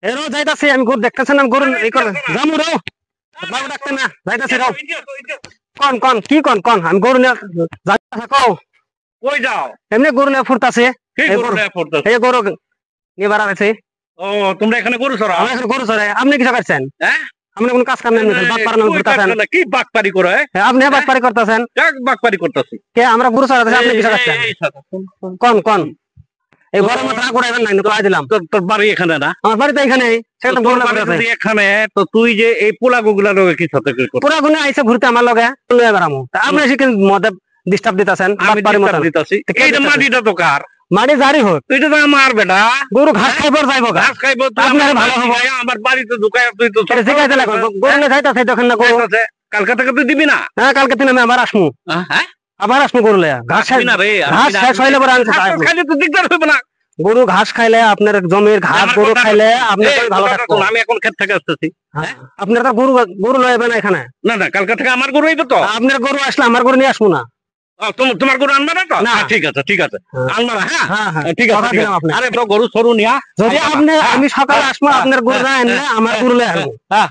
এরো যাইতাছি আমি গরু দেখতেছেন আমি গরু এই করে জামু রো বাবু ডাকতে না যাইতাছি রো কোন কোন কি কোন কোন আমি গরু নিয়ে যাইতা থাকো কই যাও এমনি গরু নিয়ে ফুরতাছে কি গরু নিয়ে ফুরতাছে এই গরু নিয়ে বার আছে ও তোমরা এখানে গরু চড়াও আমি এখন গরু চড়াই আপনি কি করছেন হ্যাঁ আপনি কোন কাজ কাম নেই বাদ পারানো করতেছেন কি বাকপারি করে আপনি বাদপারি করতেছেন কাক বাকপারি করতেছি কে আমরা গরু চড়াতেছি আপনি কি করছেন কোন কোন এই গরম মাথা করাইবেন না কই দিলাম তোর বাড়ি এখানে না আমার বাড়ি তো এখানে সেটা গরু লাগা এখানে তো তুই যে এই পোলা গুগুলা লগে কি সাথে করছিস পুরা গুনে আইছে ঘুরতে আমার লগে লয়ে বেরামু তা আপনি এসে কিন্তু মদে ডিস্টার্ব দিতাছেন আমি ডিস্টার্ব দিতাছি এইটা মাটিটা তো কার মাটি জারি হোক তুই তো আমার বেটা গরু ঘাস খাইবার যাইবো ঘাস খাইবো আপনার ভালো হবে আমার বাড়িতে ঢুকায় তুই তো শিখাইতে লাগবে গরু নিয়ে যাইতাছে তখন না গরু কালকে থেকে তুই দিবি না হ্যাঁ কালকে দিন আমি আবার আসমু হ্যাঁ আবার আসমু গরু লয়া ঘাস খাই না রে ঘাস শেষ হইলে পরে আনতে খাইলে তো দিগদার হবে না গরু ঘাস খাইলে আপনার জমির ঘাস গরু খাইলে আপনার ভালো থাকবে আমি এখন ক্ষেত থেকে আসতেছি আপনার তো গরু গরু লইবে না এখানে না না কালকে থেকে আমার গরু হইবে তো আপনার গরু আসলে আমার গরু নিয়ে আসবো না তোমার গরু আনবে না তো ঠিক আছে ঠিক আছে আনবা না হ্যাঁ ঠিক আছে আরে তো গরু সরু নিয়া যদি আপনি আমি সকালে আসবো আপনার গরু না আনলে আমার গরু লয়ে আসবো হ্যাঁ